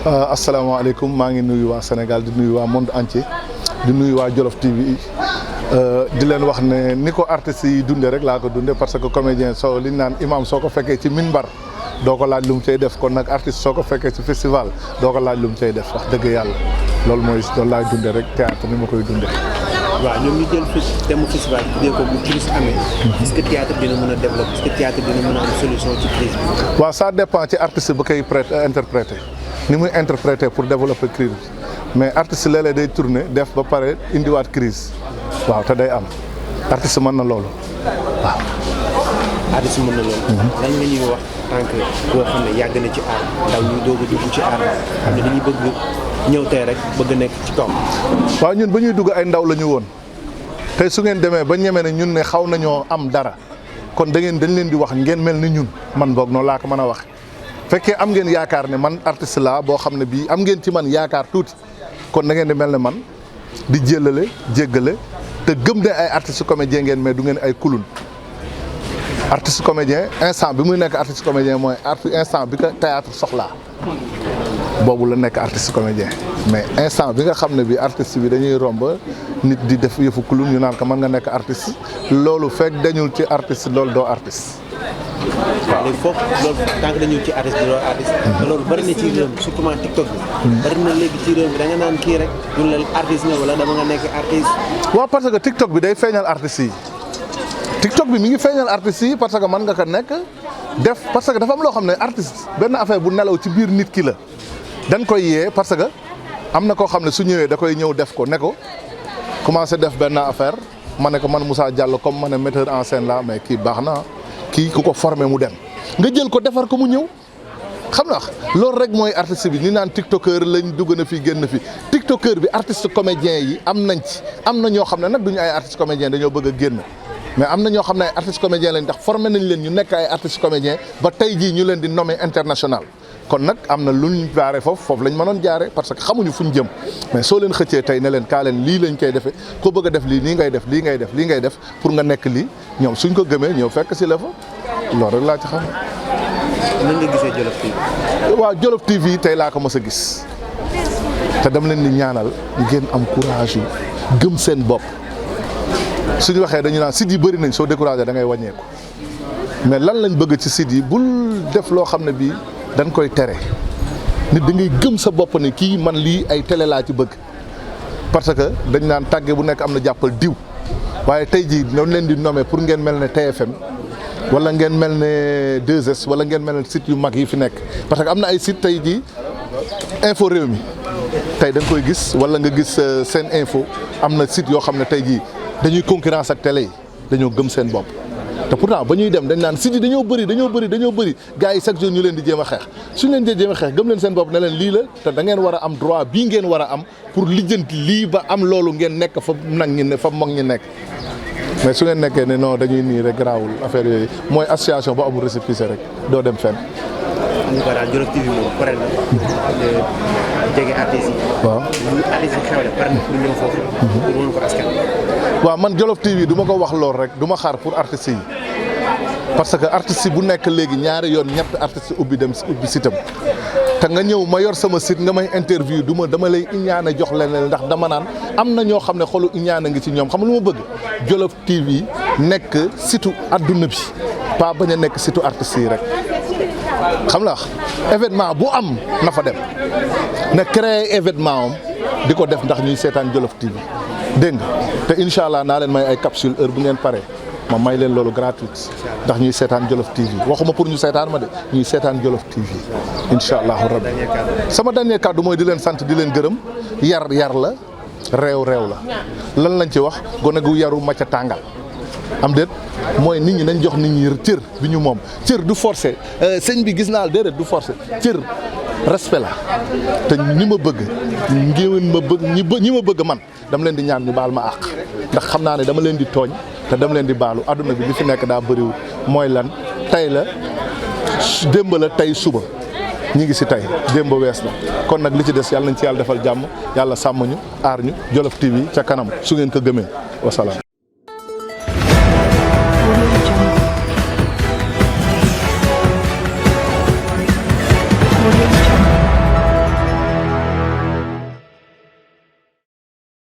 asalaamaaleykum maa ngi nuyu waa Sénégal di nuyu waa monde entier di nuyu waa Jolof TV di leen wax ne ni ko artistes yi dundee rek laa ko dundee parce que comédien soo li ñu naan imam soo ko fekkee ci minbar doo ko laaj lu mu cay def kon nag artiste soo ko fekkee ci festival doo ko laaj lu mu cay def wax dëgg yàlla loolu laay dundee rek théâtre ni ma koy dundee. waaw ñoom ñu jël thème festival tuddee ko bu crise amee. est-ce que théâtre dina mën a développer est-ce que théâtre dina mën a am solution ci crise bi. waaw ça dépend ci artiste ba koy interpréter ni muy interpréter pour développer crise bi mais artiste léeg-léeg day tourner def ba pare indiwaat crise waaw te day am artiste mën na loolu waaw. artiste mën na loolu. lan nga ñuy wax tant que boo xam ne yàgg na ci aar ndaw ñuy doog a dugg ci aar xam ne dañuy bëgg ñëw tey rek bëgg nekk ci kaw. waaw ñun ba ñuy dugg ay ndaw la ñu woon tey su ngeen demee ba ñeme ne ñun ne xaw nañoo am dara kon dañ leen di wax ngeen mel ni ñun man boog noonu laa ko mën a wax fekkee am ngeen yaakaar ne man artiste laa boo xam ne bii am ngeen ci man yaakaar tuuti kon da ngeen di mel ne man di jëlale jéggale te gëm ne ay artiste comédien ngeen mais du ngeen ay kulun artiste comédien instant bi muy nekk artiste comédien mooy instant bi ko théâtre soxlaa boobu la nekk artiste comédien mais instant bi nga xam ne bi artiste bi dañuy romb nit di def yëfu kulun ñu naan ko mën nga nekk artiste loolu fekk dañul ci artiste loolu doo artiste. waaw léegi foofu loolu tant que dañu ci artiste di doon artiste. loolu bari na ci réew mi surtout TikTok bi. bari na léegi ci réew mi da nga naan kii rek ñun la artiste nga wala dama nga nekk artiste. waaw parce que TikTok bi day feeñal artistes yi TikTok bi mi ngi feeñal artistes yi parce que mën nga ko nekk def parce que dafa am loo xam ne artiste benn affaire bu nelaw ci biir nit ki la dañ koy yee parce que am na koo xam ne su ñëwee da koy ñëw def ko ne ko commencé def benn affaire ma ne ko man Moussa Diallo comme ma ne metteur en scène la mais kii baax na kii ku ko formé mu dem nga jël ko defar ko mu ñëw xam nga loolu rek mooy artiste bi ni naan tiktokeur lañ dugg na fi génn fi tiktokeur bi artiste comédien yi am nañ ci am na ñoo xam ne nag duñu ay artiste comédien dañoo bëgg a génn mais am na ñoo xam ne ay artiste comédien lañ tax formé nañ leen ñu nekk ay artiste comédien ba tey jii ñu leen di nommé international kon nag am na lu ñu jaare foofu lañ mënoon jaare parce que xamuñu fuñ jëm mais soo leen xëccee tey ne leen kaa leen lii lañ koy defee ko bëgg a def lii nii ngay def lii ngay def lii ngay def pour nga nekk lii ñoom suñ ko gëmee ñëw fekk si la fa loolu rek laa ci xam. nan nga gisee Jolof TV. waaw Jolof TV tey laa ko mës a gis te dama leen di ñaanal ngeen am courage yu gëm seen bopp suñu waxee dañu naan site yi bëri nañ soo découragé da ngay wàññeeku mais lan lañ bëgg ci site yi bul def loo xam ne bii dañ koy tere nit da ngay gëm sa bopp ne kii man lii ay télé laa ci bëgg parce que dañ naan tàgge bu nekk am na jàppal diw waaye tey jii noonu leen di nommé pour ngeen mel ne TFM wala ngeen mel ne 2S wala ngeen mel ne site yu mag yi fi nekk parce que am na ay site tey jii info réew mi tey da nga koy gis wala nga gis seen info am na site yoo xam ne tey jii dañuy concurrence ak télé yi dañoo gëm seen bopp te pourtant ba ñuy dem dañ naan site yi dañoo bëri gars yi chaque jour ñu leen di jéem a xeex suñu leen di jéem a xeex gëm leen seen bopp ne leen lii la te da ngeen war a am droit bii ngeen war a am pour lijjanti lii ba am loolu ngeen nekk fa nag ñi ne fa mag ñi nekk mais su ngeen nekkee ne non dañuy nii rek garaawul affaire yooyu mooy association bu amul récépissé rek doo dem fenn. en tout cas daal Jolof TV moom pare na jege artistes yi. waaw lu artistes yi xewle pare na pour ñëw foofu. pour mën ko askan. waaw man Jolof TV du ma ko wax lool rek du ma xaar pour artistes yi parce que artistes yi bu nekk léegi ñaari yoon ñett artistes ubbi sitam te nga ñëw ma yor sama site nga may interview dama lay iñaane jox leen ndax dama naan am na ñoo xam ne xolu iñaane ngi ci ñoom xam lu ma bëgg Jolof TV nekk situ adduna bi pas bañ a nekk situ artistes yi rek xam la événement bu am na fa dem na créer événement am di ko def ndax ñuy seetaan Jolof TV dégg nga te incha allah naa leen may ay capsule heure bu ngeen pare ma may leen loolu gratuite ndax ñuy seetaan Jolof TV waxuma pour ñu seetaan ma de ñuy seetaan Jolof TV incha allahu rabbi sama dernier kàddu mooy di leen sant di leen gërëm yar la réew la lan lañ ci wax gone gu yaru macca tàngal am déet mooy nit ñi nañ jox nit ñi cër bi ñu moom cër du forcé sëñ bi gis naa déedéet du forcé cër respect la te ñi ma bëgg ñi ma bëgg man dama leen di ñaan ñu baal ma àq ndax xam naa ne dama leen di tooñ te dama leen di baalu adduna bi li fi nekk daa bëriwul mooy lan tey la démb la tey suba ñi ngi si tey démb wees la kon nag li ci des yàlla nañ ci yàlla defal jàmm yàlla sàmm ñu aar ñu Jolof TV ca kanam su ngeen ko gëmee wasalaam. Audio